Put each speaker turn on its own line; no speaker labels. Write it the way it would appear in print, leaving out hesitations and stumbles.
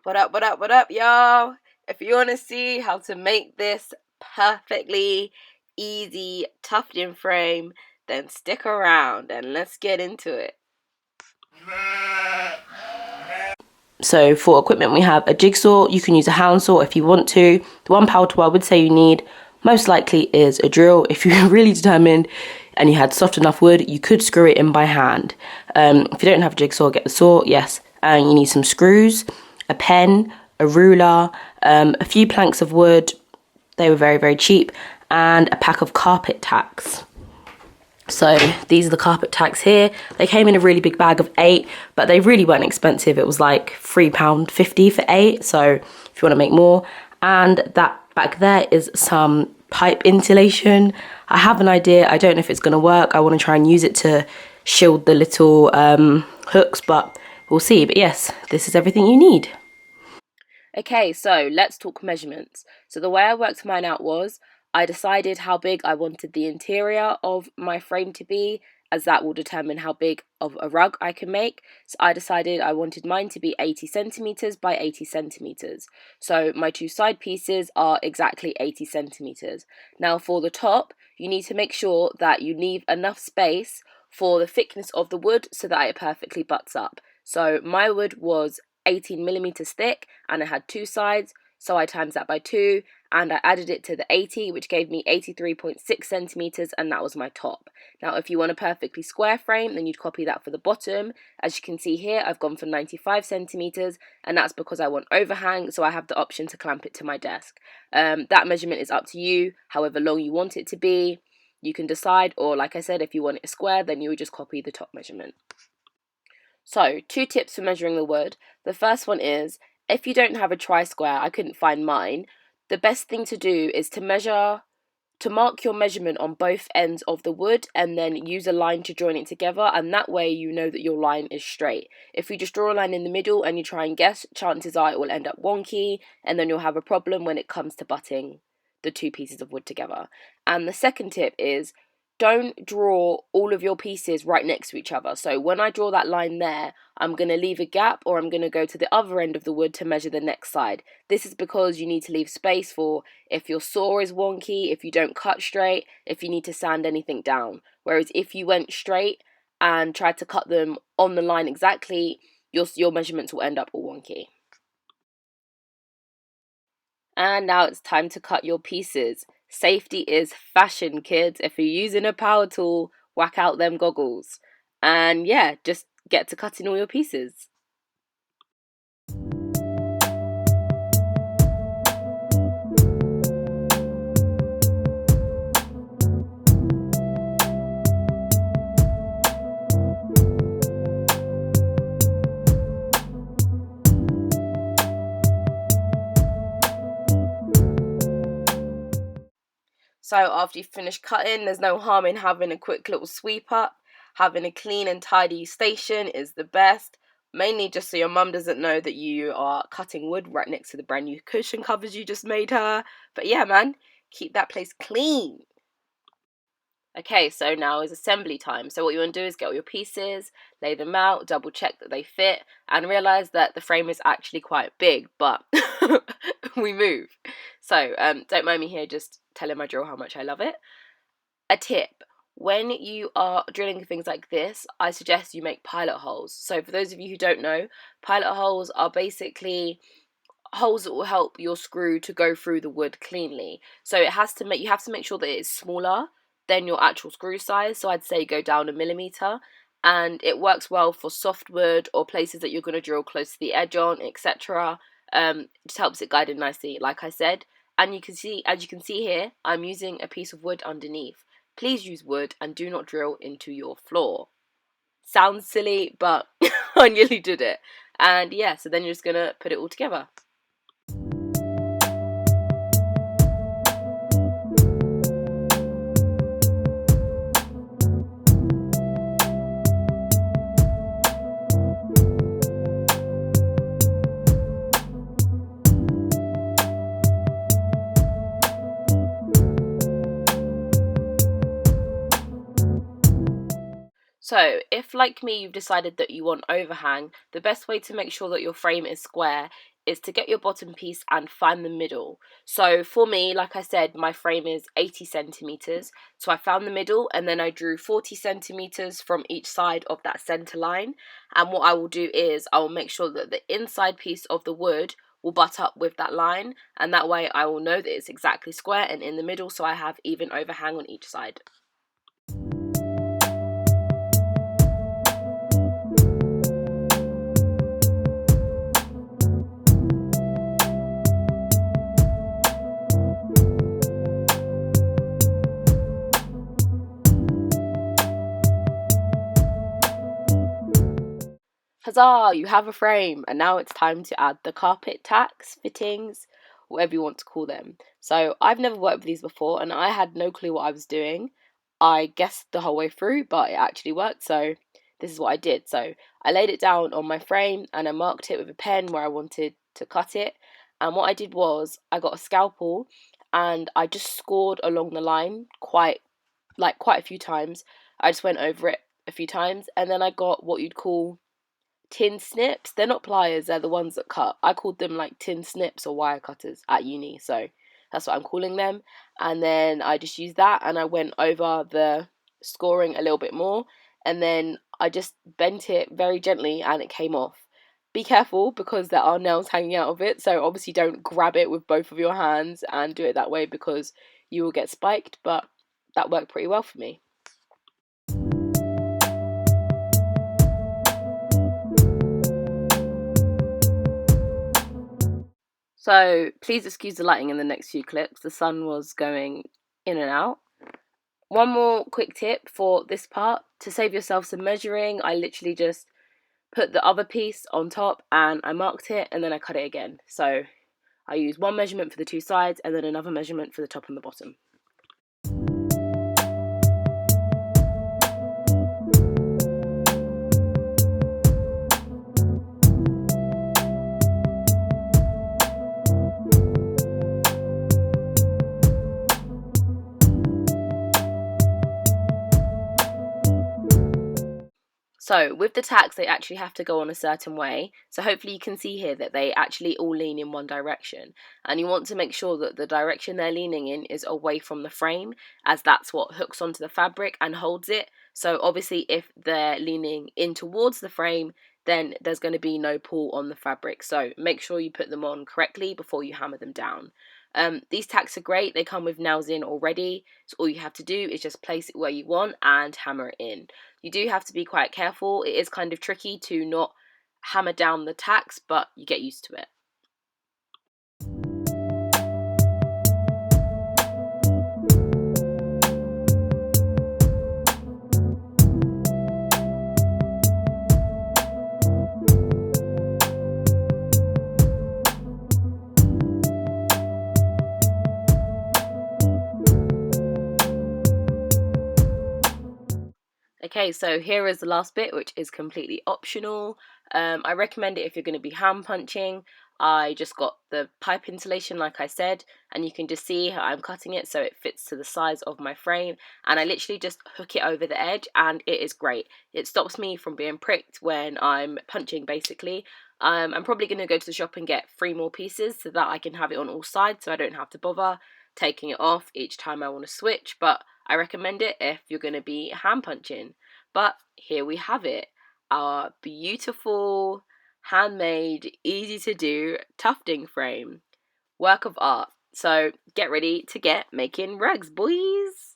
What up, y'all? If you want to see how to make this perfectly easy tufting frame, then stick around and let's get into it. So for equipment, we have a jigsaw. You can use a handsaw if you want to. The one power tool I would say you need most likely is a drill. If you're really determined and you had soft enough wood, you could screw it in by hand. If you don't have a jigsaw, get the saw, yes. And you need some screws, a pen, a ruler, a few planks of wood. They were very, very cheap. And a pack of carpet tacks. So these are the carpet tacks here. They came in a really big bag of 8, but they really weren't expensive. It was like £3.50 for 8. So if you want to make more. And that back there is some pipe insulation. I have an idea. I don't know if it's going to work. I want to try and use it to shield the little hooks, but we'll see. But yes, this is everything you need. Okay, so let's talk measurements. So the way I worked mine out was I decided how big I wanted the interior of my frame to be, as that will determine how big of a rug I can make. So I decided I wanted mine to be 80 centimeters by 80 centimeters. So my two side pieces are exactly 80 centimeters. Now for the top, you need to make sure that you leave enough space for the thickness of the wood so that it perfectly butts up. So my wood was 18 millimeters thick and it had two sides, so I times that by 2 and I added it to the 80, which gave me 83.6 centimeters, and that was my top. Now if you want a perfectly square frame, then you'd copy that for the bottom. As you can see here, I've gone for 95 centimeters, and that's because I want overhang, so I have the option to clamp it to my desk. That measurement is up to you, however long you want it to be. You can decide, or like I said, if you want it a square, then you would just copy the top measurement. So, 2 tips for measuring the wood. The first one is, if you don't have a tri-square, I couldn't find mine, the best thing to do is to mark your measurement on both ends of the wood and then use a line to join it together, and that way you know that your line is straight. If you just draw a line in the middle and you try and guess, chances are it will end up wonky, and then you'll have a problem when it comes to butting the 2 pieces of wood together. And the second tip is, don't draw all of your pieces right next to each other. So when I draw that line there, I'm going to leave a gap, or I'm going to go to the other end of the wood to measure the next side. This is because you need to leave space for if your saw is wonky, if you don't cut straight, if you need to sand anything down. Whereas if you went straight and tried to cut them on the line exactly, your measurements will end up all wonky. And now it's time to cut your pieces. Safety is fashion, kids. If you're using a power tool, whack out them goggles. And yeah, just get to cutting all your pieces. So after you finish cutting, there's no harm in having a quick little sweep up. Having a clean and tidy station is the best, mainly just so your mum doesn't know that you are cutting wood right next to the brand new cushion covers you just made her. But yeah, man, keep that place clean. Okay, so now is assembly time. So what you want to do is get all your pieces, lay them out, double check that they fit, and realise that the frame is actually quite big, but we move. So don't mind me here just telling my drill how much I love it. A tip: when you are drilling things like this, I suggest you make pilot holes. So for those of you who don't know, pilot holes are basically holes that will help your screw to go through the wood cleanly. So you have to make sure that it's smaller than your actual screw size. So I'd say go down a millimeter, and it works well for softwood or places that you're going to drill close to the edge on, etc. Just helps it guide it nicely, like I said. And as you can see here, I'm using a piece of wood underneath. Please use wood and do not drill into your floor. Sounds silly, but I nearly did it. And yeah, so then you're just gonna put it all together. So, if like me, you've decided that you want overhang, the best way to make sure that your frame is square is to get your bottom piece and find the middle. So for me, like I said, my frame is 80 centimeters. So I found the middle and then I drew 40 centimeters from each side of that center line. And what I will do is I will make sure that the inside piece of the wood will butt up with that line, and that way I will know that it's exactly square and in the middle, so I have even overhang on each side. Huzzah, you have a frame, and now it's time to add the carpet tacks, fittings, whatever you want to call them. So I've never worked with these before, and I had no clue what I was doing. I guessed the whole way through, but it actually worked, so this is what I did. So I laid it down on my frame, and I marked it with a pen where I wanted to cut it. And what I did was I got a scalpel, and I just scored along the line quite a few times. I just went over it a few times, and then I got what you'd call tin snips. They're not pliers, they're the ones that cut. I called them like tin snips or wire cutters at uni, so that's what I'm calling them. And then I just used that and I went over the scoring a little bit more, and then I just bent it very gently and it came off. Be careful because there are nails hanging out of it, so obviously don't grab it with both of your hands and do it that way because you will get spiked, but that worked pretty well for me. So please excuse the lighting in the next few clips. The sun was going in and out. One more quick tip for this part. To save yourself some measuring, I literally just put the other piece on top and I marked it and then I cut it again. So I used one measurement for the two sides and then another measurement for the top and the bottom. So with the tacks, they actually have to go on a certain way. So hopefully you can see here that they actually all lean in one direction. And you want to make sure that the direction they're leaning in is away from the frame, as that's what hooks onto the fabric and holds it. So obviously if they're leaning in towards the frame, then there's going to be no pull on the fabric. So make sure you put them on correctly before you hammer them down. These tacks are great. They come with nails in already. So all you have to do is just place it where you want and hammer it in. You do have to be quite careful. It is kind of tricky to not hammer down the tacks, but you get used to it. Okay, so here is the last bit, which is completely optional. I recommend it if you're going to be hand punching. I just got the pipe insulation, like I said, and you can just see how I'm cutting it so it fits to the size of my frame. And I literally just hook it over the edge, and it is great. It stops me from being pricked when I'm punching, basically. I'm probably going to go to the shop and get 3 more pieces so that I can have it on all sides, so I don't have to bother taking it off each time I want to switch. But I recommend it if you're going to be hand punching. But here we have it, our beautiful, handmade, easy to do tufting frame. Work of art. So get ready to get making rugs, boys.